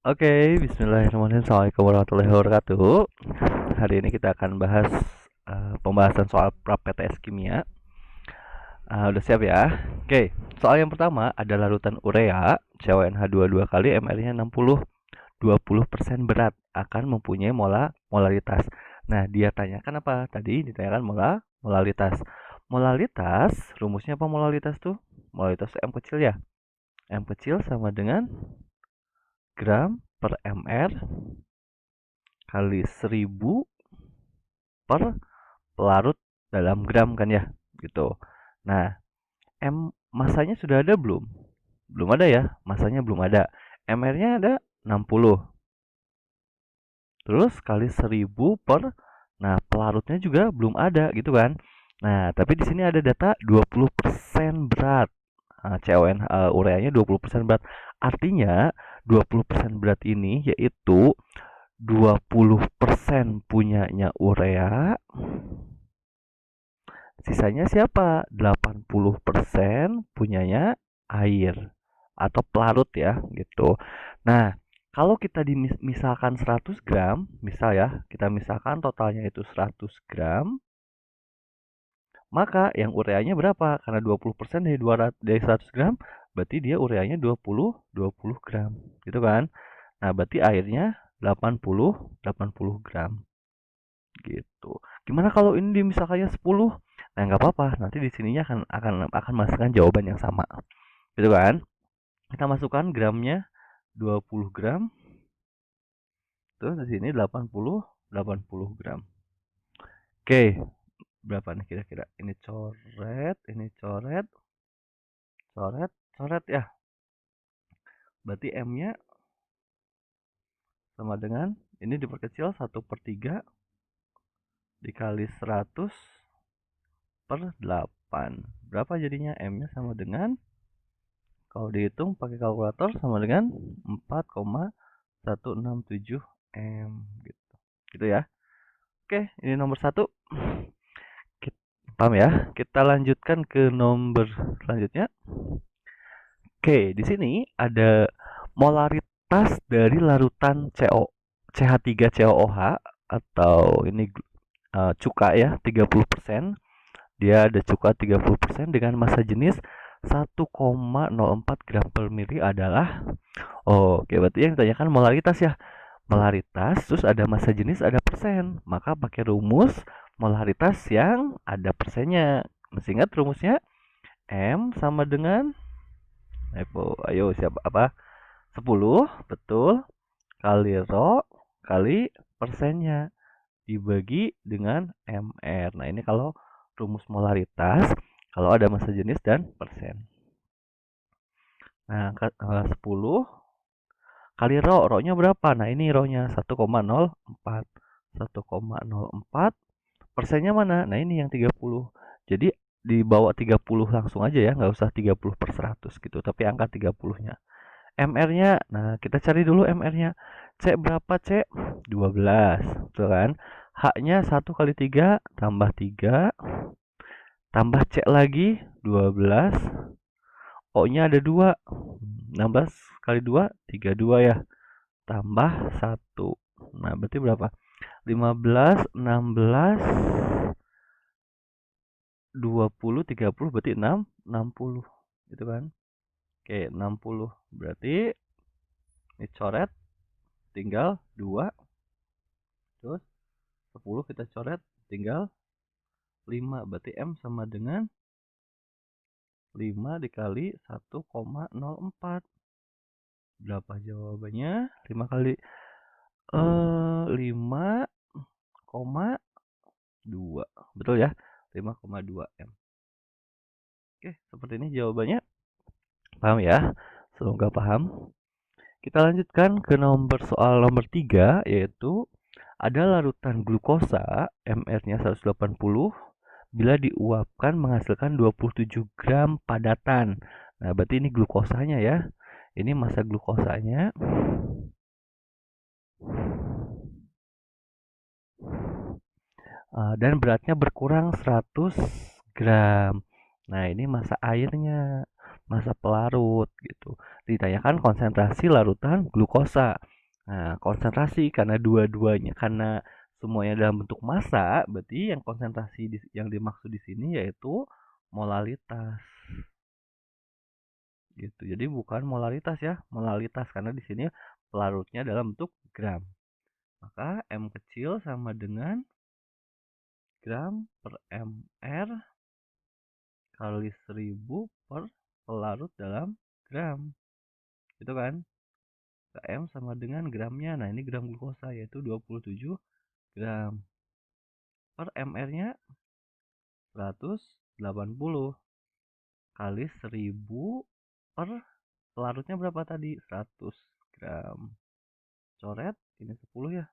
Oke, bismillahirrahmanirrahim. Assalamualaikum warahmatullahi wabarakatuh. Hari ini kita akan bahas pembahasan soal pra PTS kimia. Udah siap ya? Oke, soal yang pertama ada larutan urea CONH22 kali mR-nya 60, 20% berat akan mempunyai molaritas. Nah, dia tanyakan apa? Tadi ditanyakan molaritas. Molaritas, rumusnya apa molaritas tuh? Molaritas M kecil ya. M kecil sama dengan gram per mR kali 1000 per pelarut dalam gram kan ya, gitu. Nah, masanya sudah ada belum? Belum ada ya, masanya belum ada. MR-nya ada 60. Terus kali 1000 per, nah pelarutnya juga belum ada gitu kan. Nah, tapi di sini ada data 20% berat. Nah, CON ureanya 20% berat. Artinya 20% berat ini yaitu 20% punyanya urea, sisanya siapa? 80% punyanya air atau pelarut ya gitu. Nah, kalau kita misalkan 100 gram, misal ya, kita misalkan totalnya itu 100 gram, maka yang ureanya berapa? Karena 20% dari 200 dari 100 gram, berarti dia ureanya 20 gram, gitu kan? Nah, berarti airnya 80 gram gitu. Gimana kalau ini misalkannya 10? Nah, nggak apa-apa. Nanti di sininya akan masukkan jawaban yang sama. Gitu kan? Kita masukkan gramnya 20 gram, terus di sini 80 gram. Oke, berapa nih kira-kira? Ini coret, coret ya. Berarti M-nya sama dengan ini diperkecil 1/3 dikali 100 per 8. Berapa jadinya? M-nya sama dengan, kalau dihitung pakai kalkulator, sama dengan 4,167 M gitu. Gitu ya. Oke, ini nomor 1. Paham ya? Kita lanjutkan ke nomor selanjutnya. Oke, di sini ada molaritas dari larutan CH3COOH atau ini cuka ya, 30%. Dia ada cuka 30% dengan massa jenis 1,04 gram per mili adalah, oke, berarti yang ditanyakan molaritas ya. Molaritas, terus ada massa jenis, ada persen. Maka pakai rumus molaritas yang ada persennya. Masih ingat rumusnya? M sama dengan, ayo siapa apa? 10, betul. Kali rho kali persennya dibagi dengan MR. Nah, ini kalau rumus molaritas, kalau ada massa jenis dan persen. Nah, 10 kali rho-nya berapa? Nah, ini rho-nya 1,04. 1,04 persennya mana? Nah, ini yang 30. Jadi dibawa 30 langsung aja ya, nggak usah 30 per 100 gitu, tapi angka 30-nya. MR-nya, nah kita cari dulu MR-nya. C berapa C? 12, betul kan? H-nya 1 kali 3 tambah 3 tambah C lagi 12. O-nya ada 2. 16 kali 2 32 ya. Tambah 1. Nah, berarti berapa? 15, 16, 20, 30, berarti 6, 60. Gitu kan? Oke, 60. Berarti ini coret tinggal 2. Terus 10 kita coret tinggal 5. Berarti M sama dengan 5 dikali 1,04. Berapa jawabannya? 5 kali 5,2. Betul ya? 5,2 M. Oke, seperti ini jawabannya. Paham ya? Semoga paham. Kita lanjutkan ke soal nomor 3, yaitu ada larutan glukosa MR-nya 180 bila diuapkan menghasilkan 27 gram padatan. Nah, berarti ini glukosanya ya. Ini massa glukosanya. Dan beratnya berkurang 100 gram. Nah, ini massa airnya, massa pelarut gitu. Ditanyakan konsentrasi larutan glukosa. Nah, konsentrasi karena dua-duanya karena semuanya dalam bentuk massa, berarti yang konsentrasi yang dimaksud di sini yaitu molalitas. Gitu. Jadi bukan molaritas ya, molalitas karena di sini pelarutnya dalam bentuk gram. Maka M kecil sama dengan gram per mr kali 1000 per pelarut dalam gram. Itu kan? M sama dengan gramnya. Nah, ini gram glukosa yaitu 27 gram. Per mr-nya 180 kali 1000 per pelarutnya berapa tadi? 100 gram. Coret, ini 10 ya.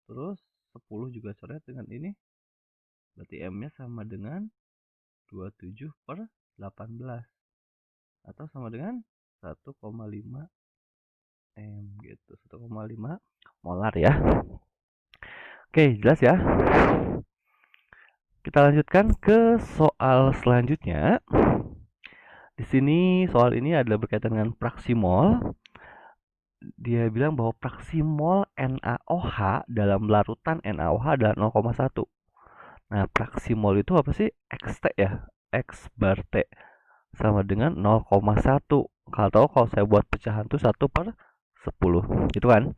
Terus 10 juga coret dengan ini. Berarti M-nya sama dengan 27 per 18. Atau sama dengan 1,5 M gitu. 1,5 molar ya. Oke, jelas ya. Kita lanjutkan ke soal selanjutnya. Di sini soal ini adalah berkaitan dengan fraksi mol. Dia bilang bahwa fraksi mol NaOH dalam larutan NaOH adalah 0,1. Nah, fraksi mol itu apa sih? XT ya. X bar T sama dengan 0,1. Kalau saya buat pecahan tuh 1 per 10. Gitu kan?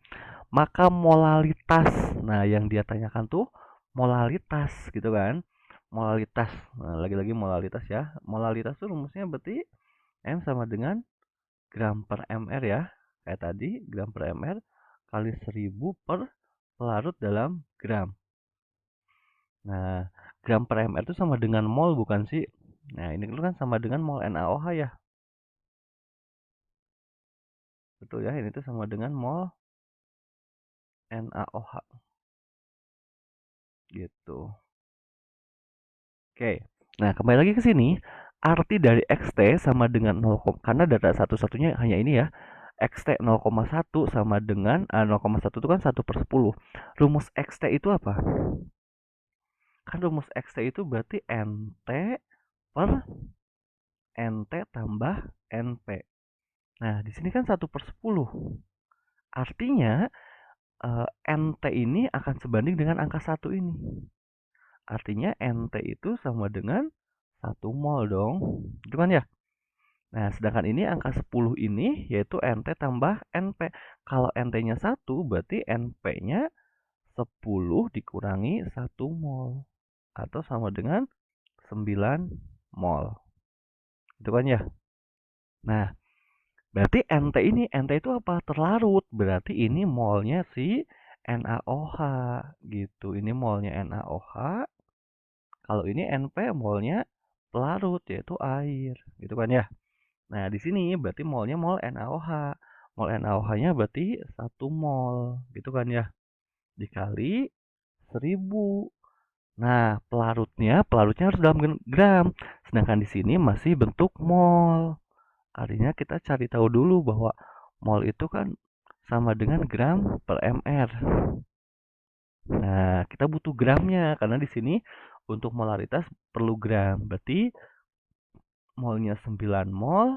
Maka molalitas. Nah, yang dia tanyakan tuh molalitas gitu kan? Molalitas. Nah, lagi-lagi molalitas ya. Molalitas tuh rumusnya berarti M sama dengan gram per mr ya. Kayak tadi, gram per mr kali 1000 per pelarut dalam gram. Nah, gram per mr itu sama dengan mol bukan sih? Nah, ini kan sama dengan mol NaOH ya. Betul ya, ini tuh sama dengan mol NaOH. Gitu. Oke. Nah, kembali lagi ke sini. Arti dari XT sama dengan 0, karena data satu-satunya hanya ini ya. XT 0,1 sama dengan 0,1 itu kan 1 per 10. Rumus XT itu apa? Kan rumus XT itu berarti NT per NT tambah NP. Nah, di sini kan 1 per 10. Artinya NT ini akan sebanding dengan angka 1 ini. Artinya NT itu sama dengan 1 mol dong. Itu kan ya? Nah, sedangkan ini angka 10 ini yaitu NT tambah NP. Kalau NT-nya 1 berarti NP-nya 10 dikurangi 1 mol. Atau sama dengan 9 mol. Itu kan ya? Nah, berarti NT itu apa? Terlarut. Berarti ini molnya si NaOH gitu. Ini molnya NaOH. Kalau ini NP molnya pelarut yaitu air, gitu kan ya. Nah, di sini berarti molnya mol NaOH. Mol NaOH-nya berarti 1 mol, gitu kan ya. Dikali 1000. Nah, pelarutnya harus dalam gram. Sedangkan di sini masih bentuk mol. Artinya kita cari tahu dulu bahwa mol itu kan sama dengan gram per mr. Nah, kita butuh gramnya karena di sini untuk molaritas perlu gram. Berarti molnya 9 mol,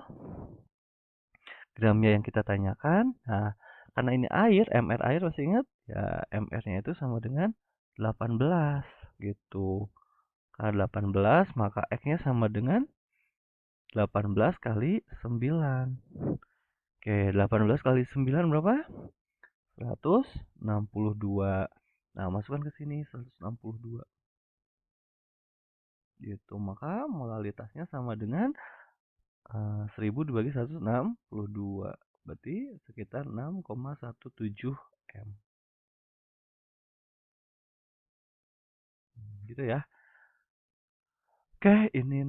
gramnya yang kita tanyakan. Nah, karena ini air, mr air masih ingat? Ya, mr-nya itu sama dengan 18 gitu. Karena 18 maka X-nya sama dengan 18 kali 9. Oke, 18 kali 9 berapa? 162. Nah, masukkan ke sini 162. Gitu, maka molalitasnya sama dengan 1000 dibagi 162. Berarti sekitar 6,17 M. Gitu ya. Oke, ini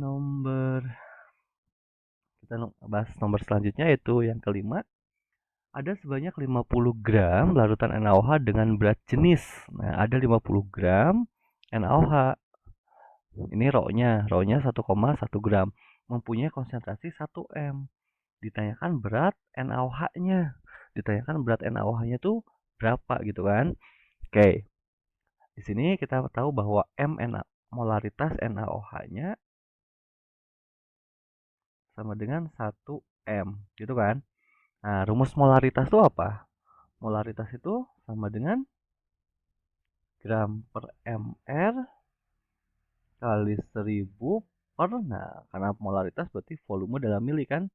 kita bahas nomor selanjutnya yaitu yang kelima. Ada sebanyak 50 gram larutan NaOH dengan berat jenis. Nah, ada 50 gram NaOH. Ini rho-nya 1,1 gram. Mempunyai konsentrasi 1 M. Ditanyakan berat NaOH-nya. Ditanyakan berat NaOH-nya tuh berapa gitu kan. Oke. Di sini kita tahu bahwa molaritas NaOH-nya sama dengan 1 M, gitu kan? Nah, rumus molaritas itu apa? molaritas itu sama dengan gram per mr kali 1000 per, nah karena molaritas berarti volume dalam mili kan,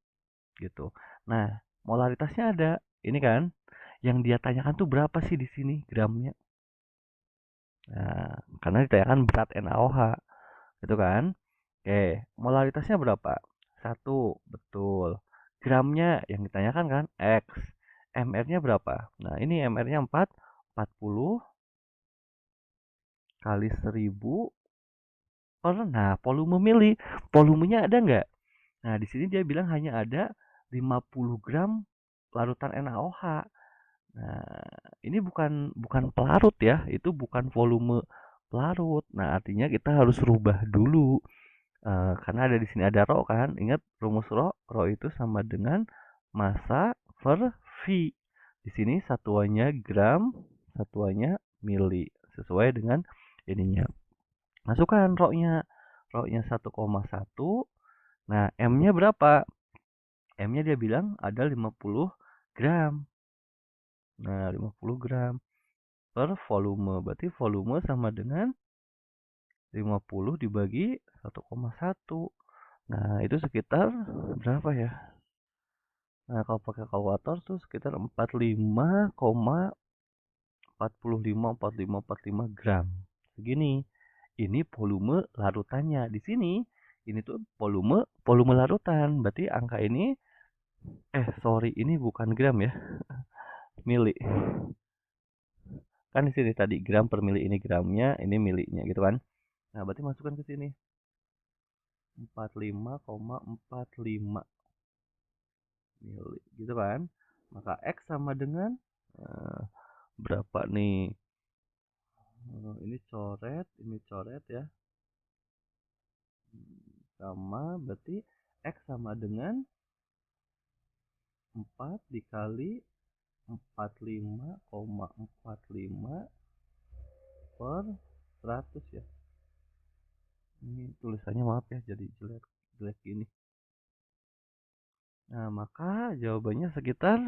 gitu. Nah, molaritasnya ada, ini kan, yang dia tanyakan tuh berapa sih di sini gramnya. Nah, karena ditanyakan berat NaOH, gitu kan. Oke, molaritasnya berapa? 1, betul. Gramnya yang ditanyakan kan, X. MR-nya berapa? Nah, ini MR-nya 40 kali 1000 per, nah, volume mili. Volumenya ada nggak? Nah, di sini dia bilang hanya ada 50 gram larutan NaOH. Nah, ini bukan pelarut ya, itu bukan volume pelarut. Nah, artinya kita harus rubah dulu. Karena ada di sini ada rho kan. Ingat rumus rho, rho itu sama dengan massa per V. Di sini satuannya gram, satuannya mili, sesuai dengan ininya. Masukkan rho-nya. Rho-nya 1,1. Nah, M-nya berapa? M-nya dia bilang ada 50 gram. Nah, 50 gram per volume. Berarti volume sama dengan 50 dibagi 1,1. Nah, itu sekitar berapa ya? Nah, kalau pakai kalkulator tuh sekitar 45,45 gram. Segini. Ini volume larutannya. Di sini ini tuh volume larutan. Berarti angka ini sorry, ini bukan gram ya. Mili. Kan di sini tadi gram per mili, ini gramnya, ini milinya gitu kan. Nah, berarti masukkan ke sini. 45,45 mili gitu kan. Maka X sama dengan berapa nih? Ini coret ya. Sama berarti X sama dengan 4 dikali 45,45 per 100 ya. Ini tulisannya maaf ya, jadi jelek gini. Nah, maka jawabannya sekitar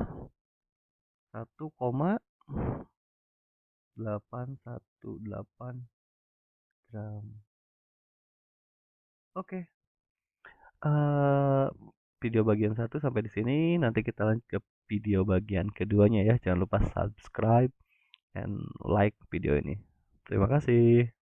1,818 gram. Oke. Video bagian 1 sampai di sini. Nanti kita lanjut ke video bagian keduanya ya. Jangan lupa subscribe and like video ini. Terima kasih.